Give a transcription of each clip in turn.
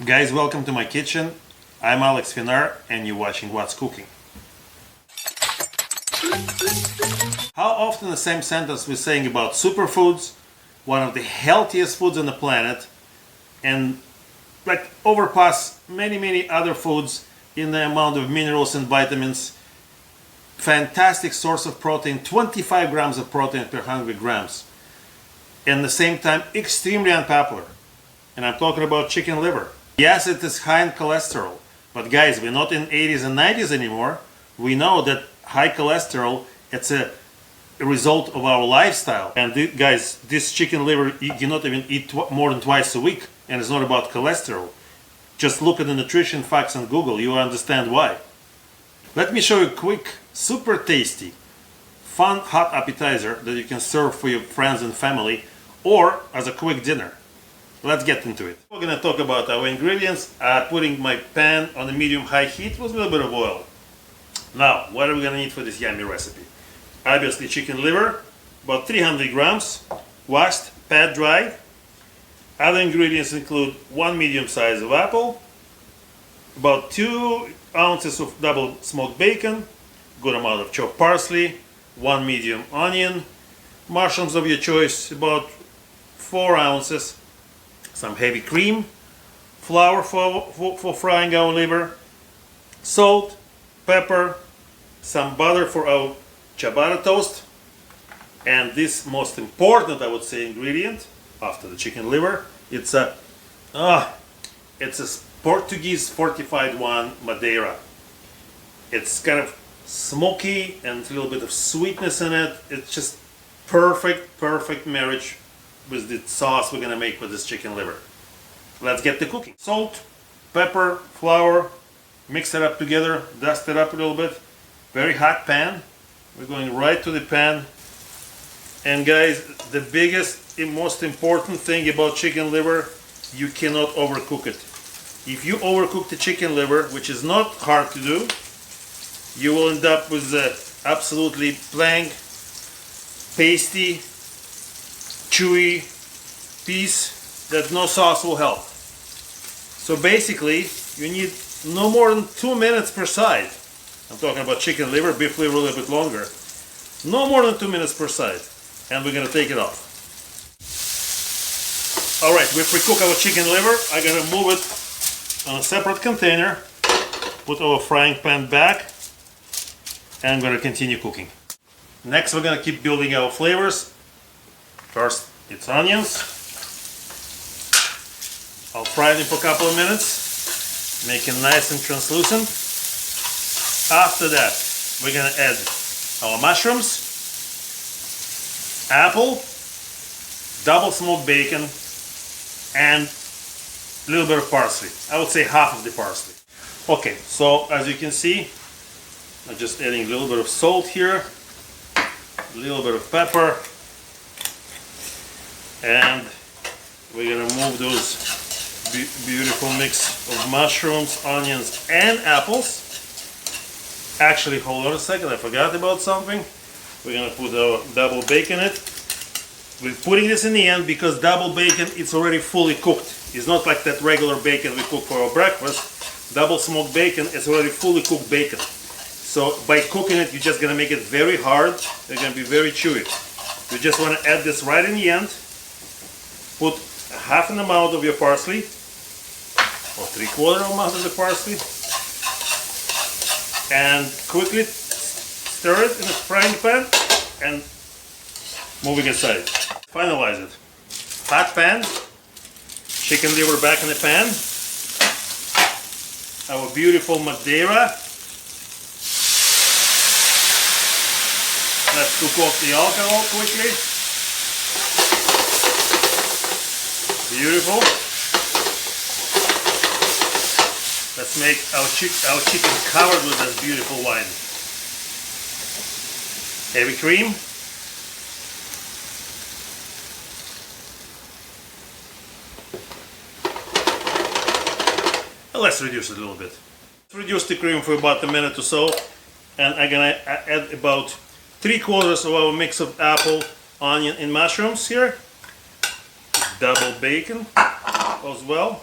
Guys, welcome to my kitchen. I'm Alex Finar and you're watching What's Cooking. How often the same sentence we're saying about superfoods, one of the healthiest foods on the planet, and like overpass many other foods in the amount of minerals and vitamins. Fantastic source of protein, 25 grams of protein per 100 grams. And at the same time, extremely unpopular. And I'm talking about chicken liver. Yes, it is high in cholesterol, but guys, we're not in 80s and 90s anymore. We know that high cholesterol, it's a result of our lifestyle. And guys, this chicken liver, you cannot even eat more than twice a week, and it's not about cholesterol. Just look at the nutrition facts on Google, you will understand why. Let me show you a quick, super tasty, fun hot appetizer that you can serve for your friends and family, or as a quick dinner. Let's get into it. We're gonna talk about our ingredients. Putting my pan on a medium-high heat with a little bit of oil. Now, what are we gonna need for this yummy recipe? Obviously chicken liver, about 300 grams, washed, pat dried. Other ingredients include 1 medium size of apple, about 2 ounces of double smoked bacon, good amount of chopped parsley, 1 medium onion, mushrooms of your choice, about 4 ounces, some heavy cream, flour for frying our liver, salt, pepper, some butter for our ciabatta toast, and this most important, I would say, ingredient after the chicken liver, it's a Portuguese fortified one, Madeira. It's kind of smoky and a little bit of sweetness in it. It's just perfect marriage with the sauce we're gonna make with this chicken liver. Let's get to cooking. Salt, pepper, flour, mix it up together, dust it up a little bit. Very hot pan. We're going right to the pan. And guys, the biggest and most important thing about chicken liver, you cannot overcook it. If you overcook the chicken liver, which is not hard to do, you will end up with the absolutely plank, pasty, chewy piece that no sauce will help. So basically, you need no more than 2 minutes per side. I'm talking about chicken liver, beef liver a little bit longer. No more than 2 minutes per side. And we're gonna take it off. Alright, we pre-cook our chicken liver. I'm gonna move it on a separate container, put our frying pan back, and I'm gonna continue cooking. Next, we're gonna keep building our flavors. First, it's onions. I'll fry them for a couple of minutes, make it nice and translucent. After that, we're gonna add our mushrooms, apple, double smoked bacon, and a little bit of parsley. I would say half of the parsley. Okay, so as you can see, I'm just adding a little bit of salt here, a little bit of pepper, and we're gonna move those beautiful mix of mushrooms, onions, and apples. Actually, hold on a second, I forgot about something. We're gonna put our double bacon in it. We're putting this in the end because double bacon, it's already fully cooked. It's not like that regular bacon we cook for our breakfast. Double smoked bacon is already fully cooked bacon. So by cooking it, you're just gonna make it very hard. They're gonna be very chewy. You just wanna add this right in the end. Put half an amount of your parsley, or 3/4 amount of the parsley, and quickly stir it in the frying pan and moving aside. Finalize it. Hot pan, chicken liver back in the pan, our beautiful Madeira. Let's cook off the alcohol quickly. Beautiful. Let's make our chicken covered with this beautiful wine. Heavy cream. Let's reduce it a little bit. Reduce the cream for about a minute or so, and I'm gonna add about 3/4 of our mix of apple, onion, and mushrooms here. Double bacon as well.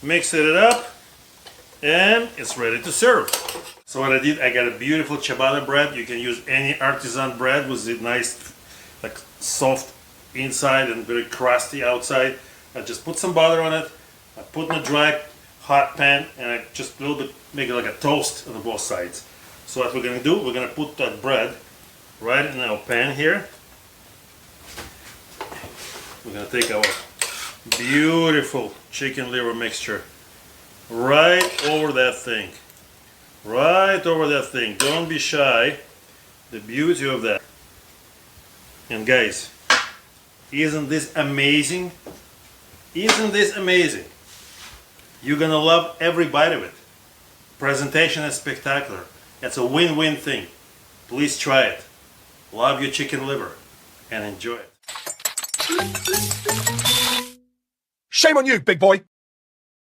mix it up, and it's ready to serve. So what I did, I got a beautiful ciabatta bread. You can use any artisan bread with a nice, like soft inside and very crusty outside. I just put some butter on it. I put in a dry hot pan, and I just a little bit make it like a toast on both sides. So what we're gonna do, we're gonna put that bread right in our pan here. We're gonna take our beautiful chicken liver mixture right over that thing. Right over that thing. Don't be shy. The beauty of that. And guys, isn't this amazing? Isn't this amazing? You're gonna love every bite of it. Presentation is spectacular. It's a win-win thing. Please try it. Love your chicken liver and enjoy it. Shame on you, big boy.